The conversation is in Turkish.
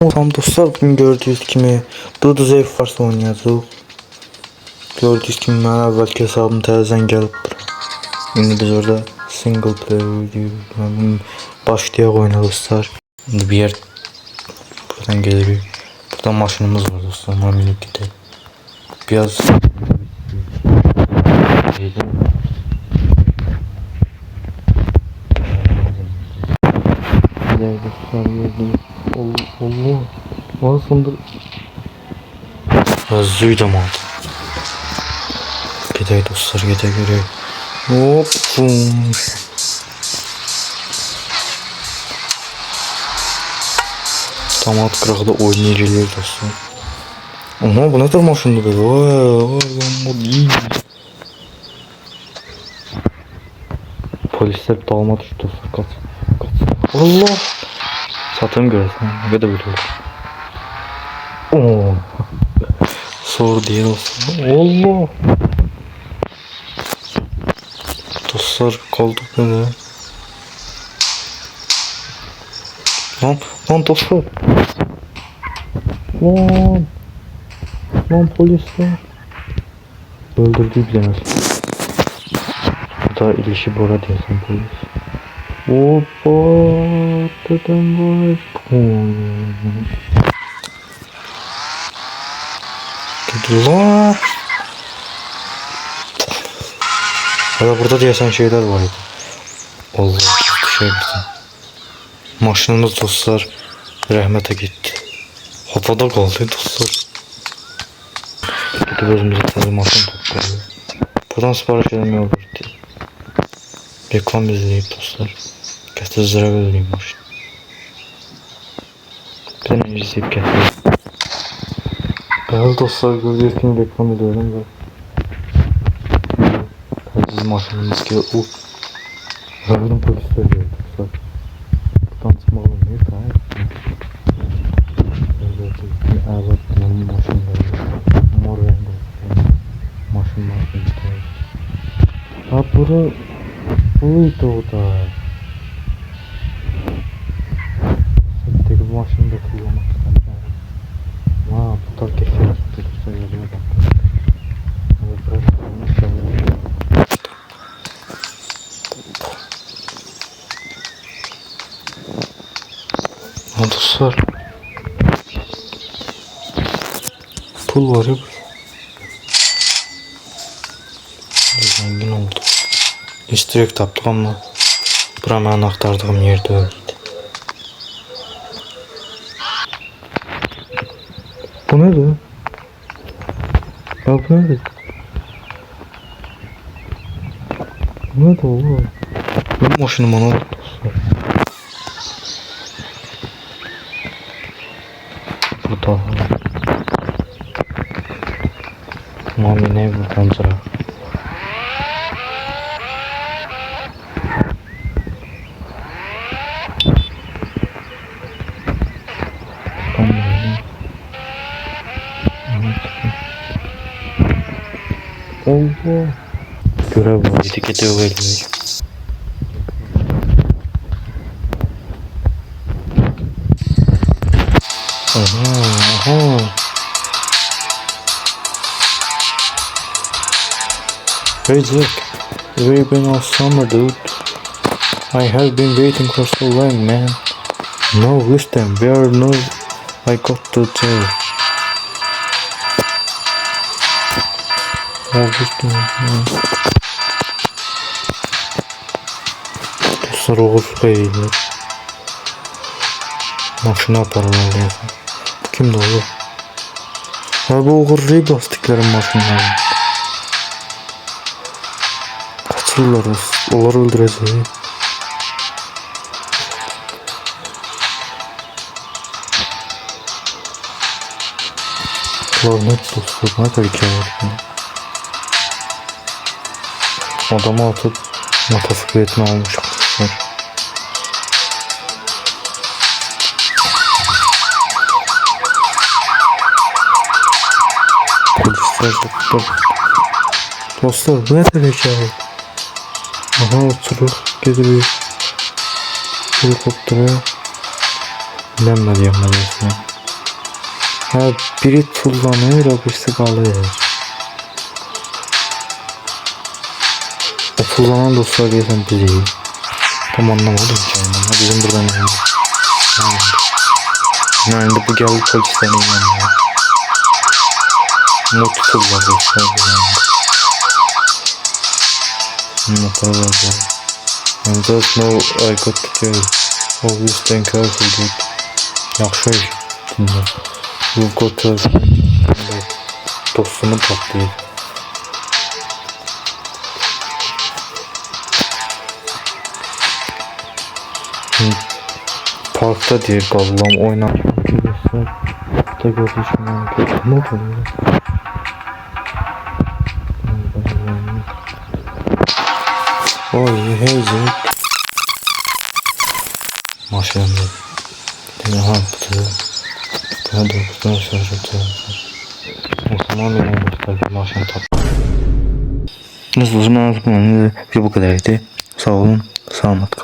Tam dostlar, bugün gördüğünüz kimi Dudu Zayıf varsa oynayacağız. Gördüğünüz kimi ben əvvəlki hesabım təzədən gəlib bura. İndi biz orada single player başlayaq oyuna dostlar. İndi bir yer buradan gelirik. Burada maşınımız var dostlar. Mamilik gidelim. Biraz Allah var sonunda Züydüm aldı. Gidey dostlar, gide görək. Hop. Tam alt qıraqda oynayacaqlar dostlar. Aha, bu nedir maşındır be? Vay. Polisler dalma düştü dostlar. Kaç. Allah. Satım görəsən. Ne kadar biliyor. Oo. Sor diye olsun. Allah. Dostlar kaldık böyle. Lan dostlar. Lan polisler. Öldürdü bize nasıl. Burada ilişi bora diyorsun polis. Hoppa. Dedim var. Allah. Ya burada diyesen şeyler vardı. Allah, şey bize. Maşınımız dostlar rəhmətə gitti. Havada kaldı dostlar. Gidip özümüze təzə maşın toplayalım. Buradan sipariş eləmək olur. Reklam izleyip dostlar. Gətirəcərə vereyim maşın. Bir dənə izleyip gətireyim. Evet dostlar, gördüğünüz gibi reklam ediyorum ve taciz maşinimiz ki Zararın polisler geliyor dostlar. Buradan çıkma olmuyor tamam. Evet, benim maşin geliyor. Mor rengi maşin geliyor. Ha buydu o da. Tek bu maşını da kullanmak istedim. Ha, bu da geçiyor. Söylediğine bak. Evet, burası dostlar. Pul var ya. Zengin oldu. İstirek taptık ama buram ben aktardığım yerde öyleydi. Bu nedir? Ya bu nedir? Bu nedir oğlum? Benim maşınım ona bak dostlar. Burada Mami ne buradan sıra? Allah. Görev var, etiketi vermiyor. Aha. Hey Jack, we've been all summer, dude. I have been waiting for so long, man. No wisdom, where no I got to tell. No wisdom. Dostlar Oğuz Bey'ler. Maşına paralar. Kimdi oğlum? Ha bu uğurluyu bastıkların maşınları. Kaçırırlar, onları öldüreceğiz. Lanet dostlar, ne kadar hikaye var. Adamı atıp motosikletini almış dostlar. Dostlar bu ne kadar hikaye. Aha oturup gidiyor helikoptere. Bilenmedi yanına resmen. Ha, biri tullanır, öbürsü qalır. O tullanan dostlar deyəsən bizik. Tam anlamadım ki. Ama bizim buradan ne? Yani bu geldi polislerin yanına. Not tutullar dostlar bu yanında. Motor var bu. And just know I got to tell. Always stay careful dude. Yaxşı iş. Dinle. You got to dostunu patlayır. Parkta deyir qallam oynayacaq ki dostlar. Da gördüyüz ki mən kötümü bunu. Oy heyzək. Maşınımda. Demə haptı. Daha doğrusu şarjı. O zaman benim dostlar maşın tapdı. Neyse o zaman bu kadar idi. Sağ olun. Selamat kalın.